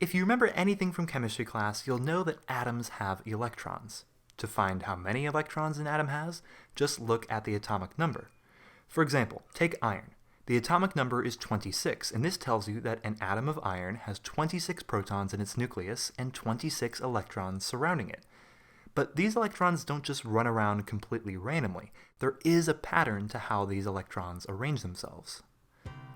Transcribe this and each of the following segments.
If you remember anything from chemistry class, you'll know that atoms have electrons. To find how many electrons an atom has, just look at the atomic number. For example, take iron. The atomic number is 26, and this tells you that an atom of iron has 26 protons in its nucleus and 26 electrons surrounding it. But these electrons don't just run around completely randomly. There is a pattern to how these electrons arrange themselves.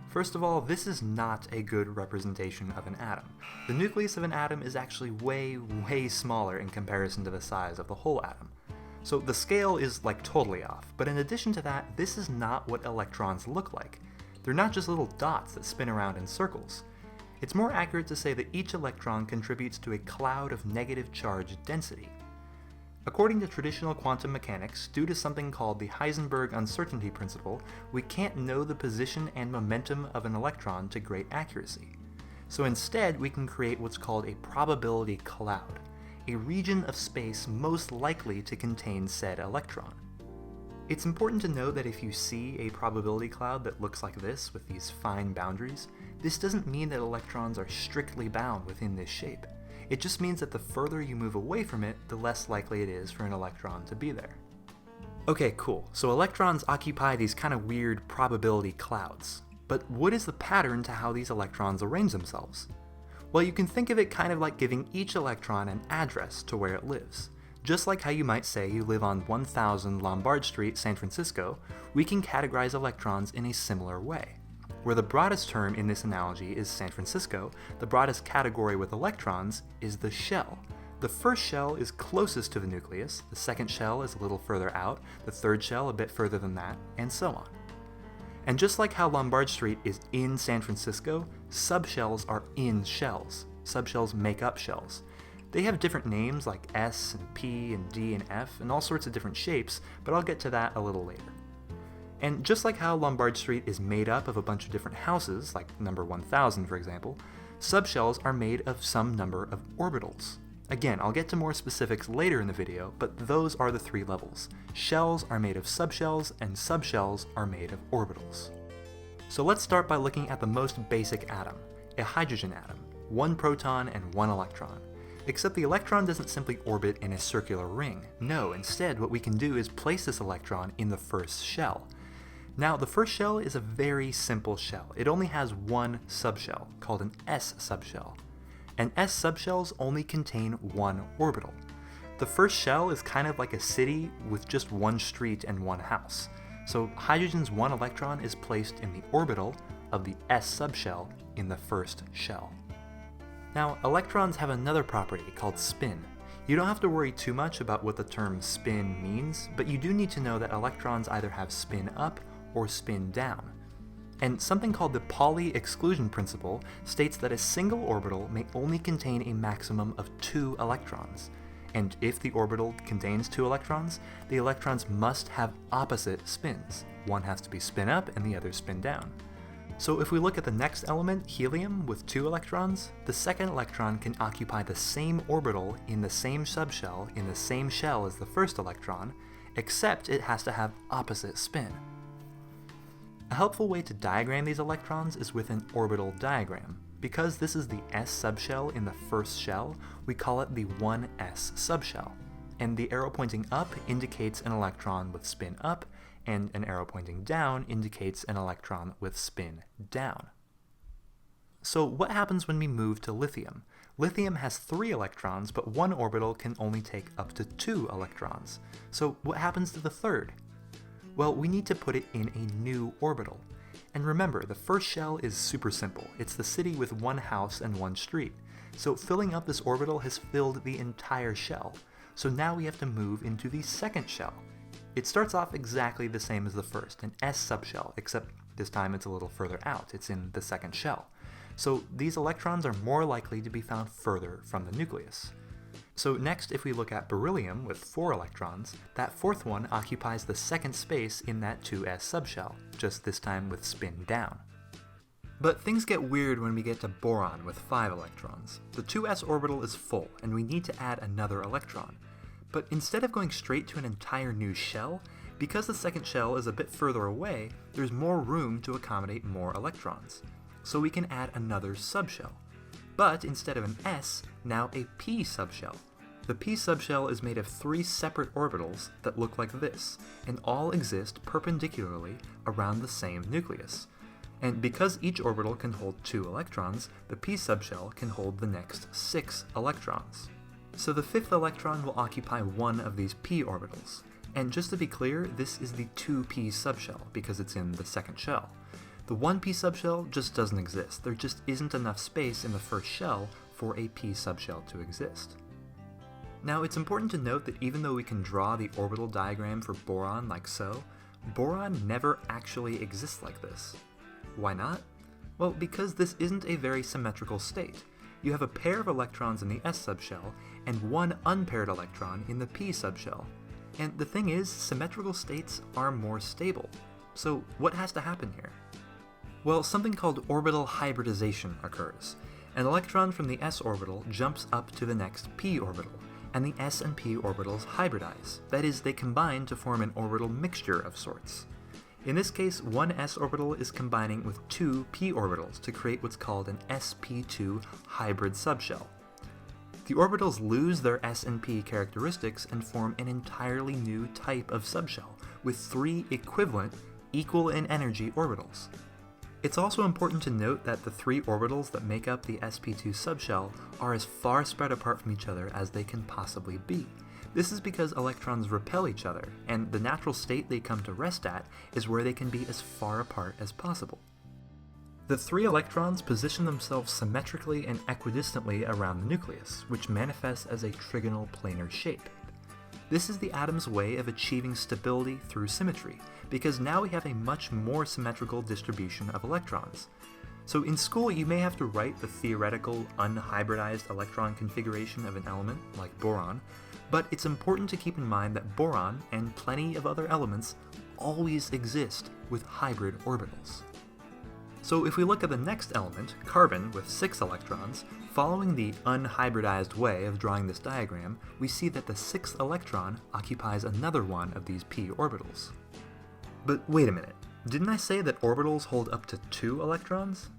First of all, this is not a good representation of an atom. The nucleus of an atom is actually way, way smaller in comparison to the size of the whole atom. So the scale is like totally off, but in addition to that, this is not what electrons look like. They're not just little dots that spin around in circles. It's more accurate to say that each electron contributes to a cloud of negative charge density. According to traditional quantum mechanics, due to something called the Heisenberg uncertainty principle, we can't know the position and momentum of an electron to great accuracy. So instead, we can create what's called a probability cloud, a region of space most likely to contain said electron. It's important to note that if you see a probability cloud that looks like this with these fine boundaries, this doesn't mean that electrons are strictly bound within this shape. It just means that the further you move away from it, the less likely it is for an electron to be there. Okay, cool. So electrons occupy these kind of weird probability clouds. But what is the pattern to how these electrons arrange themselves? Well, you can think of it kind of like giving each electron an address to where it lives. Just like how you might say you live on 1000 Lombard Street, San Francisco, we can categorize electrons in a similar way. Where the broadest term in this analogy is San Francisco, the broadest category with electrons is the shell. The first shell is closest to the nucleus, the second shell is a little further out, the third shell a bit further than that, and so on. And just like how Lombard Street is in San Francisco, subshells are in shells. Subshells make up shells. They have different names like S and P and D and F and all sorts of different shapes, but I'll get to that a little later. And just like how Lombard Street is made up of a bunch of different houses, like number 1000 for example, subshells are made of some number of orbitals. Again, I'll get to more specifics later in the video, but those are the three levels. Shells are made of subshells, and subshells are made of orbitals. So let's start by looking at the most basic atom, a hydrogen atom, one proton and one electron. Except the electron doesn't simply orbit in a circular ring. No, instead what we can do is place this electron in the first shell. Now, the first shell is a very simple shell. It only has one subshell, called an S subshell. And S subshells only contain one orbital. The first shell is kind of like a city with just one street and one house. So hydrogen's one electron is placed in the orbital of the S subshell in the first shell. Now, electrons have another property called spin. You don't have to worry too much about what the term spin means, but you do need to know that electrons either have spin up or spin down. And something called the Pauli exclusion principle states that a single orbital may only contain a maximum of 2 electrons. And if the orbital contains 2 electrons, the electrons must have opposite spins. One has to be spin up and the other spin down. So if we look at the next element, helium, with 2 electrons, the second electron can occupy the same orbital in the same subshell in the same shell as the first electron, except it has to have opposite spin. A helpful way to diagram these electrons is with an orbital diagram. Because this is the S subshell in the first shell, we call it the 1s subshell. And the arrow pointing up indicates an electron with spin up, and an arrow pointing down indicates an electron with spin down. So what happens when we move to lithium? Lithium has 3 electrons, but one orbital can only take up to 2 electrons. So what happens to the third? Well, we need to put it in a new orbital. And remember, the first shell is super simple. It's the city with one house and one street. So filling up this orbital has filled the entire shell. So now we have to move into the second shell. It starts off exactly the same as the first, an S subshell, except this time it's a little further out. It's in the second shell. So these electrons are more likely to be found further from the nucleus. So next, if we look at beryllium with 4 electrons, that fourth one occupies the second space in that 2s subshell, just this time with spin down. But things get weird when we get to boron with 5 electrons. The 2s orbital is full, and we need to add another electron. But instead of going straight to an entire new shell, because the second shell is a bit further away, there's more room to accommodate more electrons. So we can add another subshell. but instead of an s, now a p subshell. The p subshell is made of 3 separate orbitals that look like this, and all exist perpendicularly around the same nucleus. And because each orbital can hold 2 electrons, the p subshell can hold the next 6 electrons. So the 5th electron will occupy one of these p orbitals. And just to be clear, this is the 2p subshell because it's in the second shell. The 1p subshell just doesn't exist. There just isn't enough space in the first shell for a p subshell to exist. Now, it's important to note that even though we can draw the orbital diagram for boron like so, boron never actually exists like this. Why not? Well, because this isn't a very symmetrical state. You have a pair of electrons in the s subshell and one unpaired electron in the p subshell. And the thing is, symmetrical states are more stable. So what has to happen here? Well, something called orbital hybridization occurs. An electron from the s orbital jumps up to the next p orbital, and the s and p orbitals hybridize. That is, they combine to form an orbital mixture of sorts. In this case, one s orbital is combining with 2 p orbitals to create what's called an sp2 hybrid subshell. The orbitals lose their s and p characteristics and form an entirely new type of subshell, with 3 equivalent, equal in energy orbitals. It's also important to note that the 3 orbitals that make up the sp2 subshell are as far spread apart from each other as they can possibly be. This is because electrons repel each other, and the natural state they come to rest at is where they can be as far apart as possible. The 3 electrons position themselves symmetrically and equidistantly around the nucleus, which manifests as a trigonal planar shape. This is the atom's way of achieving stability through symmetry, because now we have a much more symmetrical distribution of electrons. So in school you may have to write the theoretical unhybridized electron configuration of an element, like boron, but it's important to keep in mind that boron, and plenty of other elements, always exist with hybrid orbitals. So if we look at the next element, carbon, with 6 electrons, following the unhybridized way of drawing this diagram, we see that the 6th electron occupies another one of these p orbitals. But wait a minute, didn't I say that orbitals hold up to 2 electrons?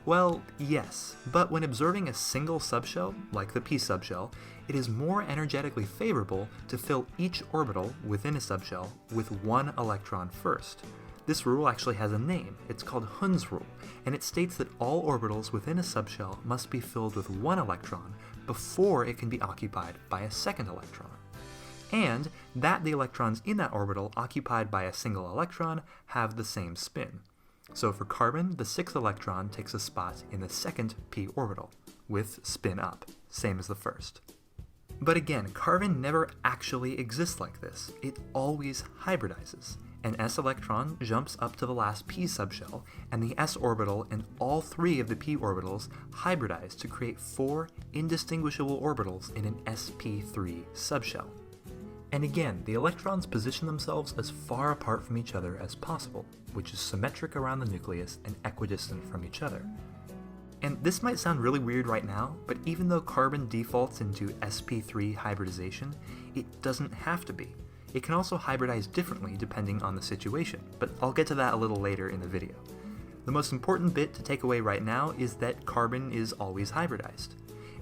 Well, yes, but when observing a single subshell, like the p subshell, it is more energetically favorable to fill each orbital within a subshell with 1 electron first. This rule actually has a name. It's called Hund's rule, and it states that all orbitals within a subshell must be filled with 1 electron before it can be occupied by a second electron, and that the electrons in that orbital occupied by a single electron have the same spin. So for carbon, the 6th electron takes a spot in the second p orbital, with spin up, same as the first. But again, carbon never actually exists like this. It always hybridizes. An s electron jumps up to the last p subshell, and the s orbital and all 3 of the p orbitals hybridize to create 4 indistinguishable orbitals in an sp3 subshell. And again, the electrons position themselves as far apart from each other as possible, which is symmetric around the nucleus and equidistant from each other. And this might sound really weird right now, but even though carbon defaults into sp3 hybridization, it doesn't have to be. It can also hybridize differently depending on the situation, but I'll get to that a little later in the video. The most important bit to take away right now is that carbon is always hybridized.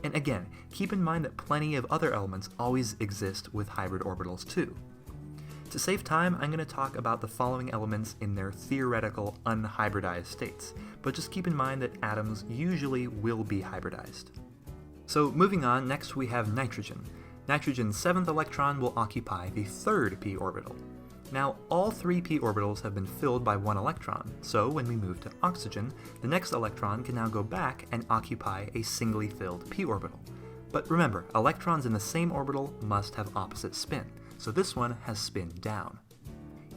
And again, keep in mind that plenty of other elements always exist with hybrid orbitals too. To save time, I'm going to talk about the following elements in their theoretical unhybridized states, but just keep in mind that atoms usually will be hybridized. So moving on, next we have nitrogen. Nitrogen's 7th electron will occupy the 3rd p orbital. Now, all 3 p orbitals have been filled by 1 electron, so when we move to oxygen, the next electron can now go back and occupy a singly filled p orbital. But remember, electrons in the same orbital must have opposite spin, so this one has spin down.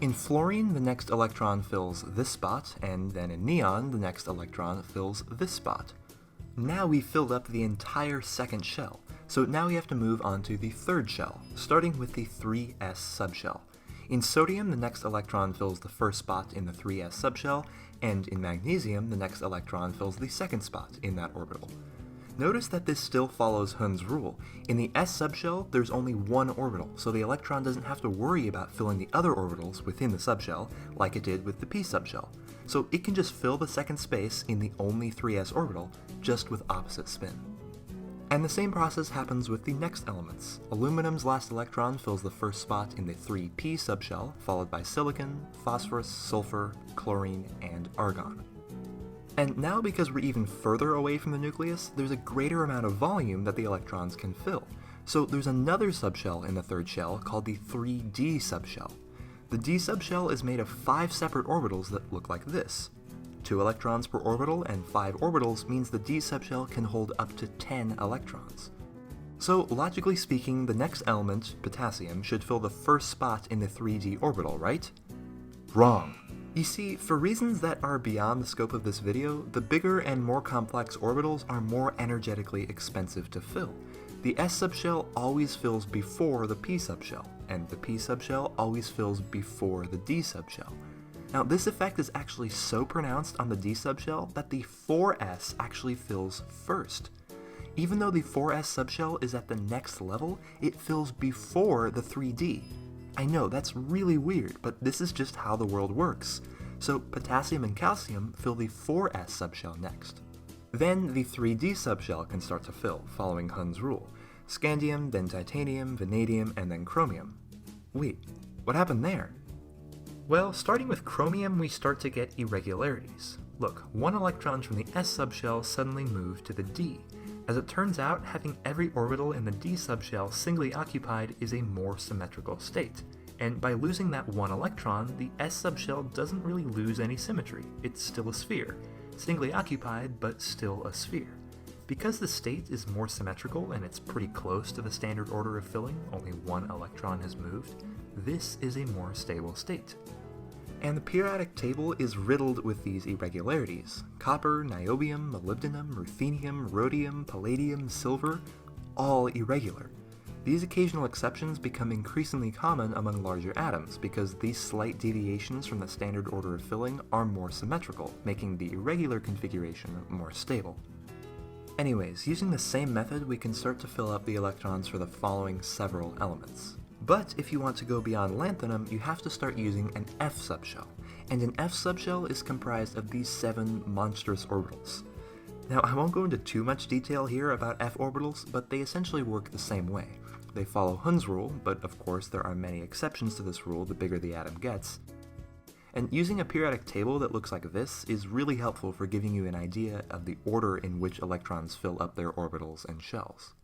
In fluorine, the next electron fills this spot, and then in neon, the next electron fills this spot. Now we've filled up the entire second shell, so now we have to move on to the 3rd shell, starting with the 3s subshell. In sodium, the next electron fills the first spot in the 3s subshell, and in magnesium, the next electron fills the second spot in that orbital. Notice that this still follows Hund's rule. In the s subshell, there's only 1 orbital, so the electron doesn't have to worry about filling the other orbitals within the subshell, like it did with the p subshell. so it can just fill the second space in the only 3s orbital, just with opposite spin. And the same process happens with the next elements. Aluminum's last electron fills the first spot in the 3p subshell, followed by silicon, phosphorus, sulfur, chlorine, and argon. And now, because we're even further away from the nucleus, there's a greater amount of volume that the electrons can fill. So there's another subshell in the third shell called the 3d subshell. The d subshell is made of 5 separate orbitals that look like this. 2 electrons per orbital and 5 orbitals means the d subshell can hold up to 10 electrons. So logically speaking, the next element, potassium, should fill the first spot in the 3d orbital, right? Wrong. You see, for reasons that are beyond the scope of this video, the bigger and more complex orbitals are more energetically expensive to fill. The s subshell always fills before the p subshell, and the p subshell always fills before the d subshell. Now, this effect is actually so pronounced on the d subshell that the 4s actually fills first. Even though the 4s subshell is at the next level, it fills before the 3d. I know, that's really weird, but this is just how the world works. So potassium and calcium fill the 4s subshell next. Then the 3d subshell can start to fill, following Hund's rule. Scandium, then titanium, vanadium, and then chromium. Wait, what happened there? Well, starting with chromium, we start to get irregularities. Look, 1 electron from the s subshell suddenly moved to the d. As it turns out, having every orbital in the d subshell singly occupied is a more symmetrical state. And by losing that 1 electron, the s subshell doesn't really lose any symmetry. It's still a sphere. Singly occupied, but still a sphere. Because the state is more symmetrical and it's pretty close to the standard order of filling, only 1 electron has moved, this is a more stable state. And the periodic table is riddled with these irregularities. Copper, niobium, molybdenum, ruthenium, rhodium, palladium, silver, all irregular. These occasional exceptions become increasingly common among larger atoms because these slight deviations from the standard order of filling are more symmetrical, making the irregular configuration more stable. Anyways, using the same method, we can start to fill up the electrons for the following several elements. But if you want to go beyond lanthanum, you have to start using an F subshell, and an F subshell is comprised of these 7 monstrous orbitals. Now, I won't go into too much detail here about F orbitals, but they essentially work the same way. They follow Hund's rule, but of course there are many exceptions to this rule the bigger the atom gets. And using a periodic table that looks like this is really helpful for giving you an idea of the order in which electrons fill up their orbitals and shells.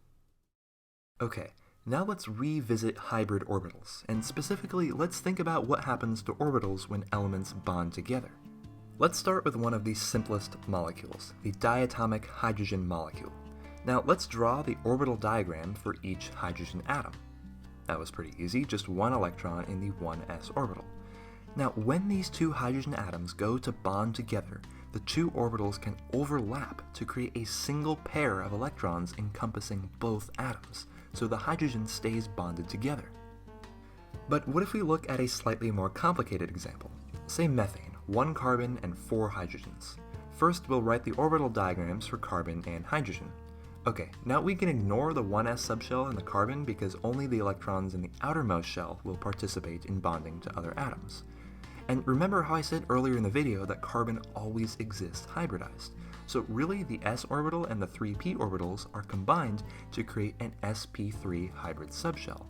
Okay. Now let's revisit hybrid orbitals, and specifically, let's think about what happens to orbitals when elements bond together. Let's start with one of the simplest molecules, the diatomic hydrogen molecule. Now let's draw the orbital diagram for each hydrogen atom. That was pretty easy, just 1 electron in the 1s orbital. Now when these 2 hydrogen atoms go to bond together, the 2 orbitals can overlap to create a single pair of electrons encompassing both atoms. So the hydrogen stays bonded together. But what if we look at a slightly more complicated example? Say methane, 1 carbon and 4 hydrogens. First, we'll write the orbital diagrams for carbon and hydrogen. Okay, now we can ignore the 1s subshell and the carbon because only the electrons in the outermost shell will participate in bonding to other atoms. And remember how I said earlier in the video that carbon always exists hybridized. So really the s orbital and the 3p orbitals are combined to create an sp3 hybrid subshell.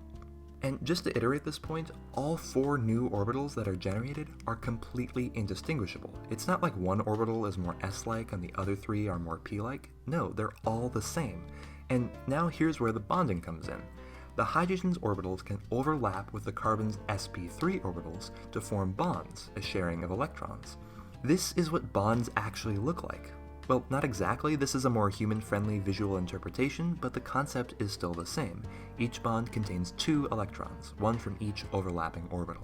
And just to iterate this point, all 4 new orbitals that are generated are completely indistinguishable. It's not like one orbital is more s-like and the other 3 are more p-like. No, they're all the same. And now here's where the bonding comes in. The hydrogen's orbitals can overlap with the carbon's sp3 orbitals to form bonds, a sharing of electrons. This is what bonds actually look like. Well, not exactly, this is a more human-friendly visual interpretation, but the concept is still the same. Each bond contains 2 electrons, 1 from each overlapping orbital.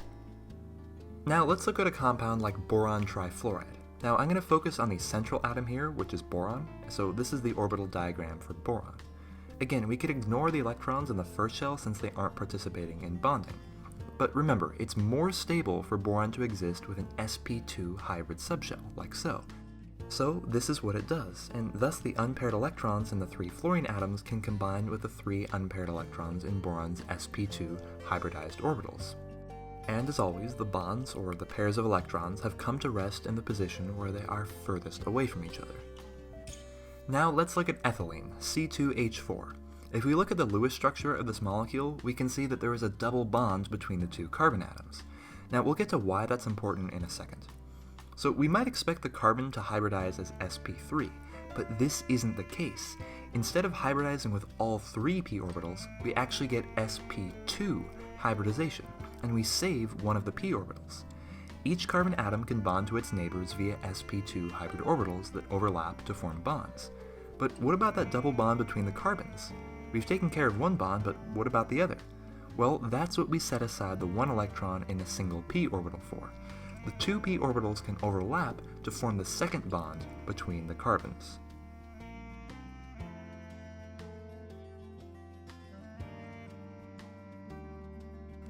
Now let's look at a compound like boron trifluoride. Now I'm going to focus on the central atom here, which is boron, so this is the orbital diagram for boron. Again, we could ignore the electrons in the first shell since they aren't participating in bonding. But remember, it's more stable for boron to exist with an sp2 hybrid subshell, like so. So this is what it does, and thus the unpaired electrons in the 3 fluorine atoms can combine with the 3 unpaired electrons in boron's sp2 hybridized orbitals. And as always, the bonds, or the pairs of electrons, have come to rest in the position where they are furthest away from each other. Now let's look at ethylene, C2H4. If we look at the Lewis structure of this molecule, we can see that there is a double bond between the two carbon atoms. Now we'll get to why that's important in a second. So we might expect the carbon to hybridize as sp3, but this isn't the case. Instead of hybridizing with all three p orbitals, we actually get sp2 hybridization, and we save one of the p orbitals. Each carbon atom can bond to its neighbors via sp2 hybrid orbitals that overlap to form bonds. But what about that double bond between the carbons? We've taken care of one bond, but what about the other? Well, that's what we set aside the one electron in a single p orbital for. The two p orbitals can overlap to form the second bond between the carbons.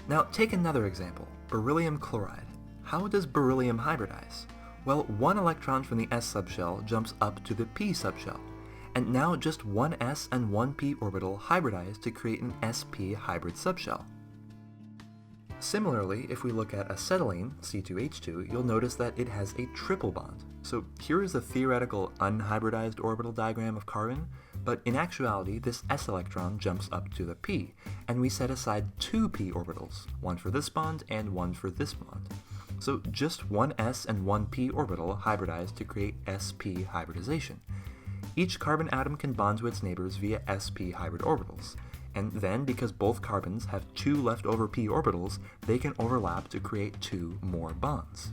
Now take another example, beryllium chloride. How does beryllium hybridize? Well, one electron from the s subshell jumps up to the p subshell, and now just one s and one p orbital hybridize to create an sp hybrid subshell. Similarly, if we look at acetylene, C2H2, you'll notice that it has a triple bond. So here is the theoretical unhybridized orbital diagram of carbon, but in actuality this s electron jumps up to the p, and we set aside two p orbitals, one for this bond and one for this bond. So just one s and one p orbital hybridize to create sp hybridization. Each carbon atom can bond to its neighbors via sp hybrid orbitals, and then because both carbons have two leftover p orbitals, they can overlap to create two more bonds.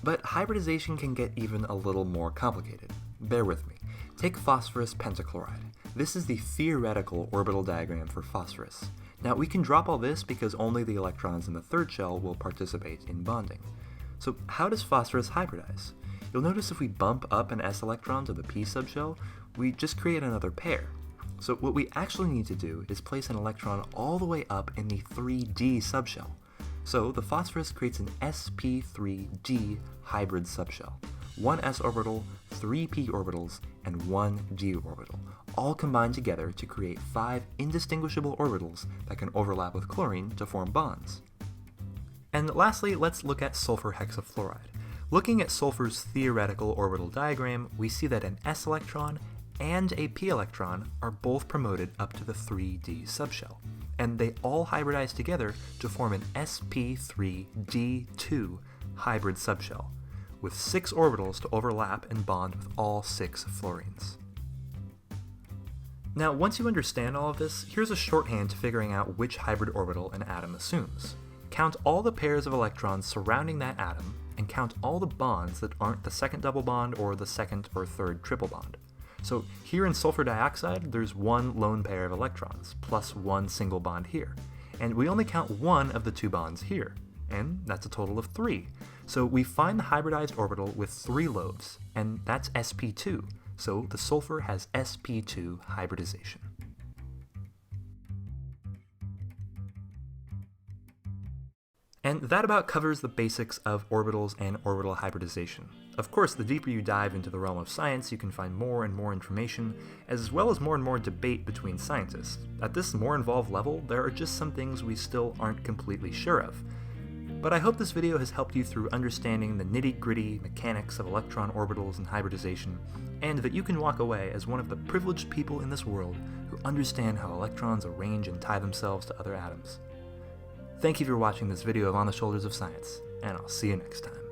But hybridization can get even a little more complicated. Bear with me. Take phosphorus pentachloride. This is the theoretical orbital diagram for phosphorus. Now we can drop all this because only the electrons in the third shell will participate in bonding. So how does phosphorus hybridize? You'll notice if we bump up an s electron to the p subshell, we just create another pair. So what we actually need to do is place an electron all the way up in the 3d subshell. So the phosphorus creates an sp3d hybrid subshell. One s orbital, three p orbitals, and one d orbital, all combined together to create 5 indistinguishable orbitals that can overlap with chlorine to form bonds. And lastly, let's look at sulfur hexafluoride. Looking at sulfur's theoretical orbital diagram, we see that an s electron and a p electron are both promoted up to the 3d subshell, and they all hybridize together to form an sp3d2 hybrid subshell, with 6 orbitals to overlap and bond with all 6 fluorines. Now, once you understand all of this, here's a shorthand to figuring out which hybrid orbital an atom assumes. Count all the pairs of electrons surrounding that atom, and count all the bonds that aren't the second double bond or the second or third triple bond. So here in sulfur dioxide, there's one lone pair of electrons, plus one single bond here. And we only count one of the 2 bonds here, and that's a total of 3. So we find the hybridized orbital with 3 lobes, and that's sp2, so the sulfur has sp2 hybridization. And that about covers the basics of orbitals and orbital hybridization. Of course, the deeper you dive into the realm of science, you can find more and more information, as well as more debate between scientists. At this more involved level, there are just some things we still aren't completely sure of. But I hope this video has helped you through understanding the nitty-gritty mechanics of electron orbitals and hybridization, and that you can walk away as one of the privileged people in this world who understand how electrons arrange and tie themselves to other atoms. Thank you for watching this video of On the Shoulders of Science, and I'll see you next time.